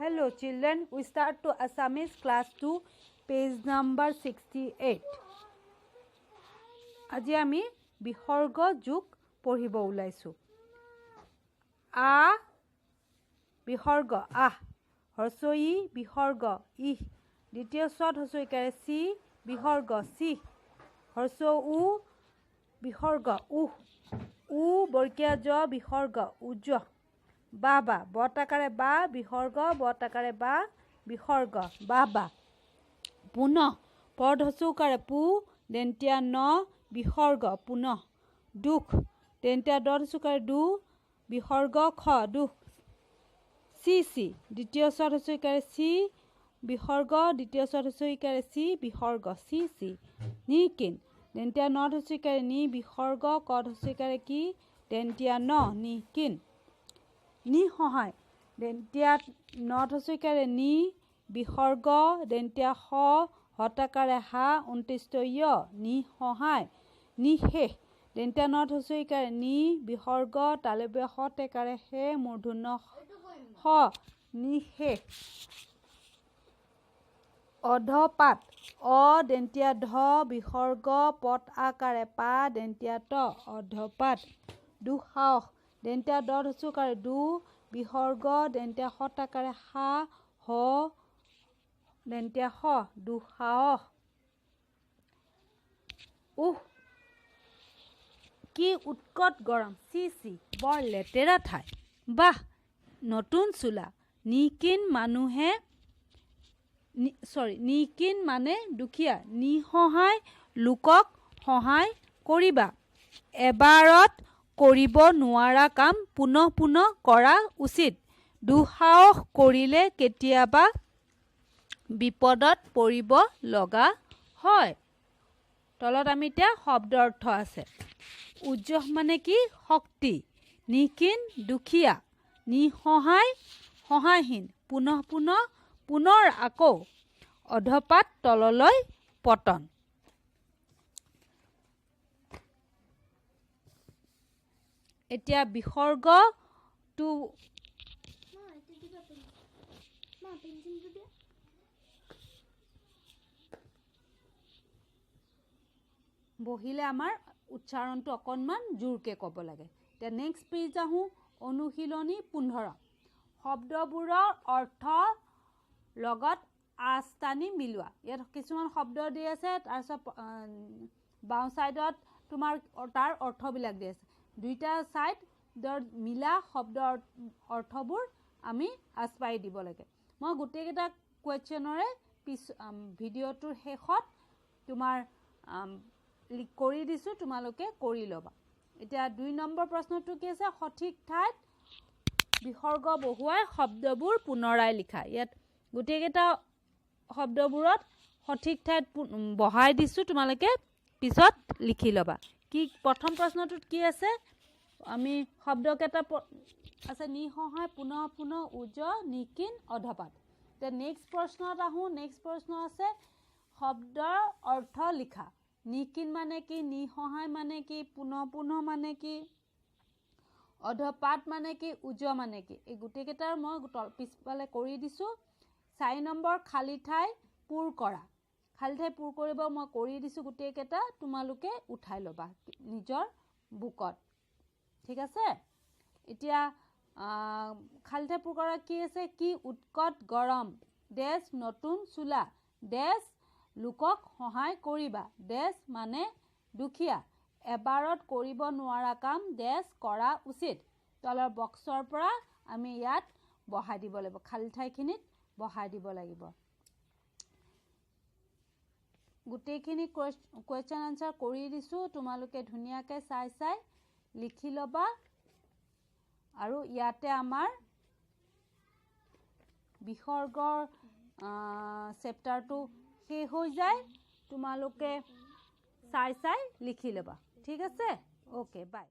Hello children, we start to Assamese class 2 page number 68. আজি আমি বিসৰ্গ যোগ পঢ়িব ওলাইছো। আ বিসৰ্গ আহ, হ্ৰস্ব ই বিসৰ্গ ইহ, দ্বিতীয় স্বৰত হ্ৰস্ব ইকাৰে চি বিসৰ্গ চি, হ্ৰস্ব উ বিসৰ্গ উহ, উ বৰ্গীয়া জ বিসৰ্গ উজ, বাবা বটাকাৰে বা বিসৰ্গ বটাকাৰে বা বিসৰ্গ বাবা, পুনঃ পদ হ্ৰস্বকাৰে পু দন্তীয়া ন বিসৰ্গ পুনঃ, দুখ দন্তীয়া দ হ্ৰস্বকাৰে দু বিসৰ্গ খ দুখ, চি চি দ্বিতীয় স্বৰত হ্ৰস্ব ইকাৰে চি বিসৰ্গ দ্বিতীয় স্বৰত হ্ৰস্ব ইকাৰে চি বিসৰ্গ চি চি, নিকিন দন্তীয়া ন হ্ৰস্ব ইকাৰে নি বিসৰ্গ ক হ্ৰস্ব ইকাৰে কি দন্তীয়া ন নিকিন, নিসহায় দন্তীয়া ন হ্ৰস্ব ইকাৰে নি বিসৰ্গ দন্তীয়া স হতাকাৰে হা অন্ত্যেষ্ট য় নিসহায়, নিশেষ দন্তীয়া ন হ্ৰস্ব ইকাৰে নি বিসৰ্গ তালব্য স টেকাৰে হে মূৰ্ধন্য স নিশেষ, অধপাত অ দন্তীয়া ধ বিসৰ্গ পট আকাৰে পা দন্তীয়া ত অধপাত, দুঃসাহস দন্তীয়া দ হ্ৰস্বকাৰে দু বিসৰ্গ দন্তীয়া স টাকাৰে সা হ দন্তীয়া স দুঃসাহস, উহ কি উৎকট গৰম চি চি বৰ লেতেৰা ঠাই, বাহ নতুন চোলা, নিকিন মানুহে নিকিন মানে দুখীয়া, নিসহায় লোকক সহায় কৰিবা, এবাৰত কৰিব নোৱাৰা কাম পুনঃ পুনঃ কৰা উচিত, দুঃসাহস কৰিলে কেতিয়াবা বিপদত পৰিব লগা হয়। তলত আমি এতিয়া শব্দ অৰ্থ আছে। উজ্জহ মানে কি শক্তি, নিকিন দুখীয়া, নিসহায় সহায়হীন, পুনঃ পুনঃ পুনৰ আকৌ, অধপাত তললৈ পতন। এতিয়া বিসৰ্গটো বহিলে আমাৰ উচ্চাৰণটো অকণমান জোৰকে ক'ব লাগে। এতিয়া নেক্সট পেজ আহোঁ, অনুশীলনী 15। শব্দবোৰৰ অৰ্থ লগত আস্থানি মিলোৱা। ইয়াত কিছুমান শব্দ দি আছে, তাৰপিছত বাওঁ ছাইডত তোমাৰ তাৰ অৰ্থবিলাক দি আছে। দুইটা ছাইডৰ মিলা শব্দৰ অৰ্থবোৰ আমি আচপাই দিব লাগে। মই গোটেইকেইটা কুৱেশ্যনৰে ভিডিঅ'টোৰ শেষত তোমাৰ কৰি দিছোঁ, তোমালোকে কৰি ল'বা। এতিয়া 2 নম্বৰ প্ৰশ্নটো কি আছে, সঠিক ঠাইত বিসৰ্গ বহুৱাই শব্দবোৰ পুনৰাই লিখা। ইয়াত গোটেইকেইটা শব্দবোৰত সঠিক ঠাইত বহাই দিছোঁ, তোমালোকে পিছত লিখি ল'বা। কি প্ৰথম প্ৰশ্নটোত কি আছে, আমি শব্দকেইটা আছে নিসহায় পুনঃ পুনঃ উজ নিকিন অধপাত। এতিয়া নেক্সট প্ৰশ্নত আহোঁ। নেক্সট প্ৰশ্ন আছে শব্দৰ অৰ্থ লিখা। নিকিন মানে কি, নিসহায় মানে কি, পুনঃ পুনঃ মানে কি, অধপাত মানে কি, উজ মানে কি, এই গোটেইকেইটাৰ মই পিছফালে কৰি দিছোঁ। 4 নম্বৰ খালী ঠাই পূৰ কৰা। খালী ঠাই পূৰ কৰিব মই কৰি দিছোঁ গোটেইকেইটা, তোমালোকে উঠাই ল'বা নিজৰ বুকত, ঠিক আছে। এতিয়া খালী ঠাই পূৰ কৰা কি আছে, কি উৎকট গৰম, ডেছ নতুন চোলা, ডেছ লোকক সহায় কৰিবা, ডেছ মানে দুখীয়া, এবাৰত কৰিব নোৱাৰা কাম ডেছ কৰা উচিত। তলৰ বক্সৰ পৰা আমি ইয়াত বহাই দিব লাগিব, খালী ঠাইখিনিত বহাই দিব লাগিব। গোটেইখিনি কুৱেশ্যন আনচাৰ কৰি দিছোঁ, তোমালোকে ধুনীয়াকৈ চাই চাই লিখি ল'বা। আৰু ইয়াতে আমাৰ বিসৰ্গৰ চেপ্টাৰটো শেষ হৈ যায়, তোমালোকে চাই চাই লিখি ল'বা, ঠিক আছে। Okay bye.